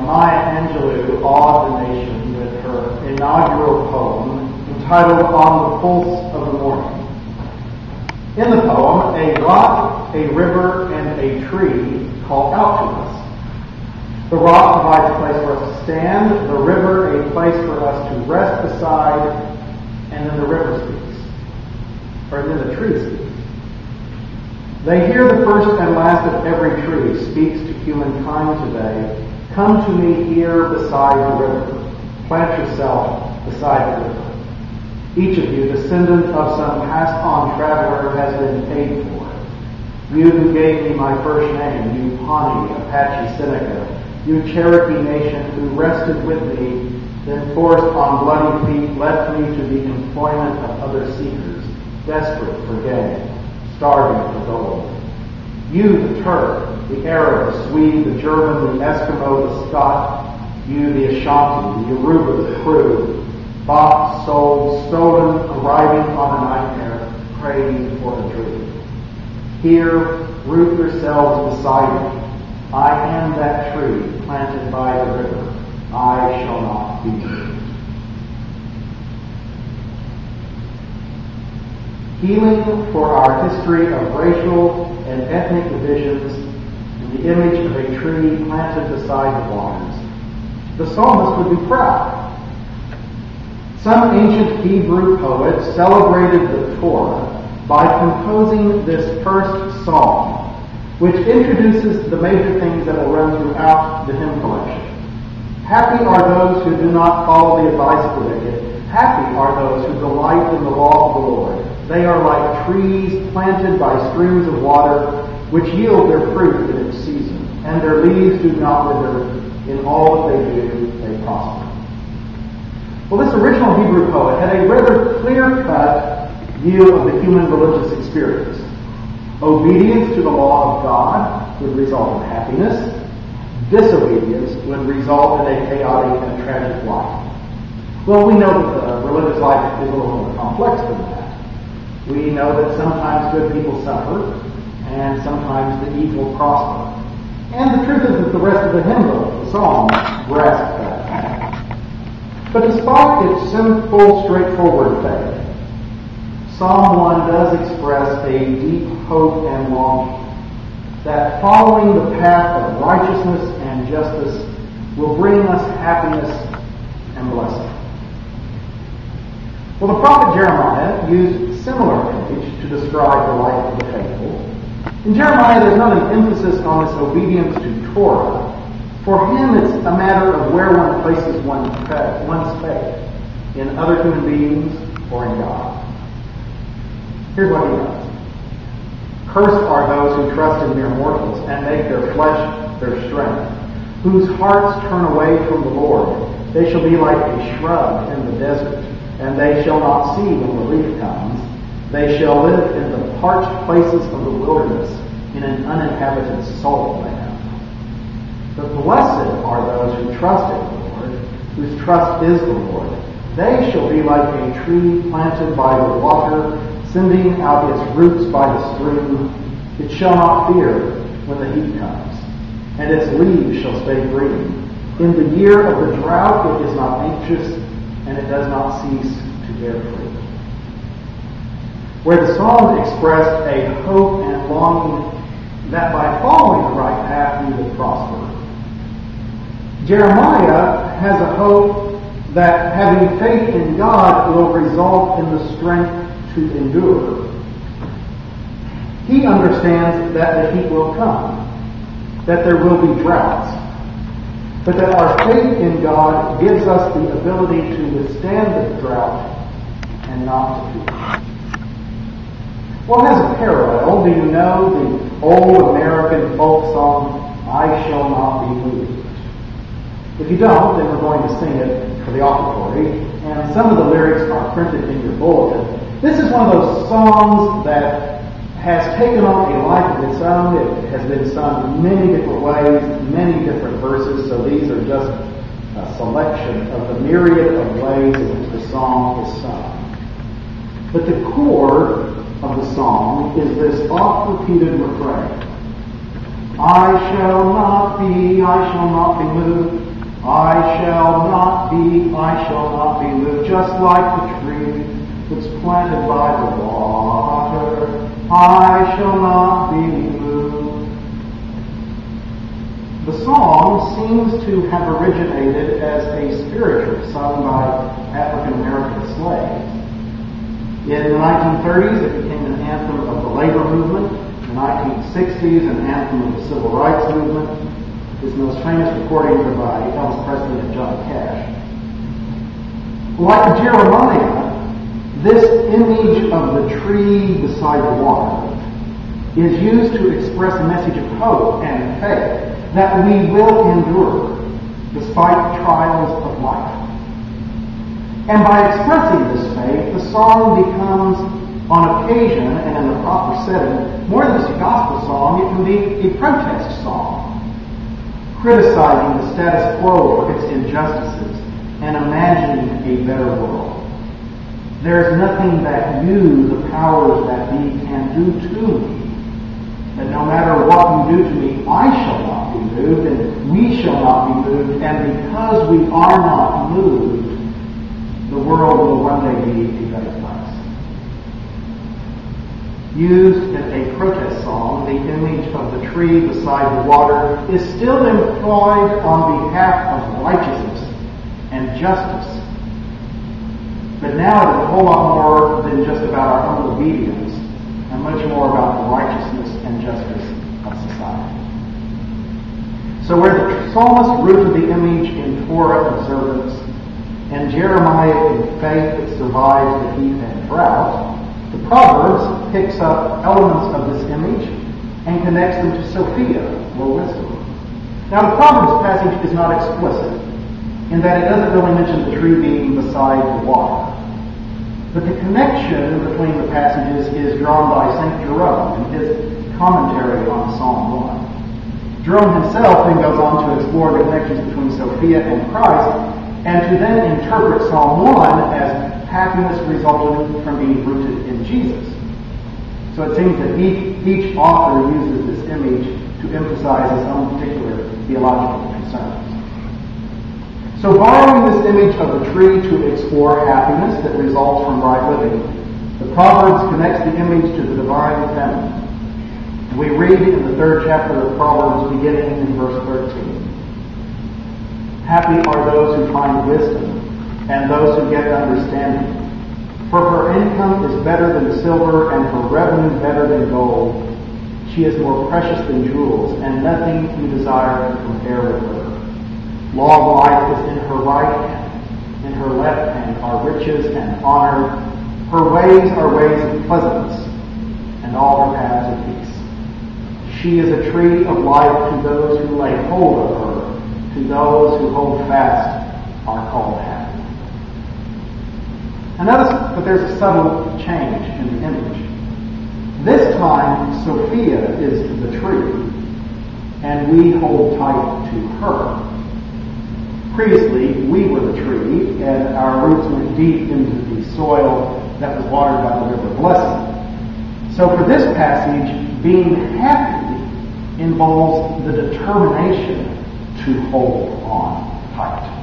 Maya Angelou awed the nation with her inaugural poem entitled On the Pulse of the Morning. In the poem, a rock, a river, and a tree call out to us. The rock provides a place for us to stand, the river a place for us to rest beside, and then the river speaks. Or then the tree speaks. They hear the first and last of every tree speaks to humankind today. Come to me here beside the river. Plant yourself beside the river. Each of you, descendant of some passed-on traveler, has been paid for. You who gave me my first name, you Pawnee, Apache, Seneca, you Cherokee nation who rested with me, then forced on bloody feet, left me to the employment of other seekers, desperate for gain, starving for gold. You, the Turk, the Arab, the Swede, the German, the Eskimo, the Scot, you, the Ashanti, the Yoruba, the Kru, bought, sold, stolen, arriving on a nightmare, praying for a dream. Here, root yourselves beside me. I am that tree planted by the river. I shall not be moved. Healing for our history of racial and ethnic divisions in the image of a tree planted beside the waters. The psalmist would be proud. Some ancient Hebrew poet celebrated the Torah by composing this first psalm, which introduces the major things that will run throughout the hymn collection. Happy are those who do not follow the advice of the wicked. Happy are those who delight in the law of the Lord. They are like trees planted by streams of water, which yield their fruit in its season, and their leaves do not wither. In all that they do, they prosper. Well, this original Hebrew poet had a rather clear-cut view of the human religious experience. Obedience to the law of God would result in happiness. Disobedience would result in a chaotic and tragic life. Well, we know that the religious life is a little more complex than that. We know that sometimes good people suffer, and sometimes the evil prosper. And the truth is that the rest of the hymn book, the Psalms, grasp that. But despite its simple, straightforward faith, Psalm 1 does express a deep hope and longing that following the path of righteousness and justice will bring us happiness and blessing. Well, the prophet Jeremiah used similar image to describe the life of the faithful. In Jeremiah, there's not an emphasis on this obedience to Torah. For him, it's a matter of where one places one's faith, in other human beings or in God. Here's what he does. Cursed are those who trust in mere mortals and make their flesh their strength, whose hearts turn away from the Lord. They shall be like a shrub in the desert, and they shall not see when relief comes. They shall live in the parched places of the wilderness, in an uninhabited salt land. But blessed are those who trust in the Lord, whose trust is the Lord. They shall be like a tree planted by the water, sending out its roots by the stream. It shall not fear when the heat comes, and its leaves shall stay green. In the year of the drought it is not anxious, and it does not cease to bear fruit. Where the Psalms expressed a hope and longing that by following the right path we would prosper, Jeremiah has a hope that having faith in God will result in the strength to endure. He understands that the heat will come, that there will be droughts, but that our faith in God gives us the ability to withstand the drought and not to fear. Well, as a parallel, do you know the old American folk song, I Shall Not Be Moved? If you don't, then we're going to sing it for the offertory, and some of the lyrics are printed in your bulletin. This is one of those songs that has taken on a life of its own. It has been sung many different ways, many different verses, so these are just a selection of the myriad of ways in which the song is sung. But the core of the song is this oft-repeated refrain. I shall not be moved. I shall not be moved. Just like the tree that's planted by the water, I shall not be moved. The song seems to have originated as a spiritual sung by African American slaves. In the 1930s, it became an anthem of the labor movement. In the 1960s, an anthem of the civil rights movement. His most famous recordings are by Elvis Presley and Johnny Cash. Like Jeremiah, this image of the tree beside the water is used to express a message of hope and faith that we will endure despite the trials of life. And by expressing this faith, the song becomes, on occasion and in the proper setting, more than just a gospel song. It can be a protest song, criticizing the status quo for its injustices and imagining a better world. There is nothing that you, the powers that be, can do to me, that no matter what you do to me, I shall not be moved, and we shall not be moved, and because we are not moved, the world will one day be a better place. Used in a protest song, the image of the tree beside the water is still employed on behalf of righteousness and justice. But now it is a whole lot more than just about our own obedience, and much more about the righteousness and justice of society. So where the psalmist rooted the image in Torah observance, and Jeremiah in faith that survives the heat and drought, the Proverbs picks up elements of this image and connects them to Sophia, or wisdom. Now the Proverbs passage is not explicit in that it doesn't really mention the tree being beside the water. But the connection between the passages is drawn by St. Jerome in his commentary on Psalm 1. Jerome himself then goes on to explore the connections between Sophia and Christ, and to then interpret Psalm 1 as happiness resulting from being rooted in Jesus. So it seems that each author uses this image to emphasize his own particular theological concerns. So borrowing this image of the tree to explore happiness that results from right living, the Proverbs connects the image to the divine feminine. We read in the 3rd chapter of Proverbs beginning in verse 13. Happy are those who find wisdom, and those who get understanding. For her income is better than silver, and her revenue better than gold. She is more precious than jewels, and nothing you desire to compare with her. Long life is in her right hand. In her left hand are riches and honor. Her ways are ways of pleasantness, and all her paths of peace. She is a tree of life to those who lay hold of her. To those who hold fast are called happy. And notice that there's a subtle change in the image. This time, Sophia is the tree, and we hold tight to her. Previously, we were the tree, and our roots went deep into the soil that was watered by the river blessing. So for this passage, being happy involves the determination to hold on tight.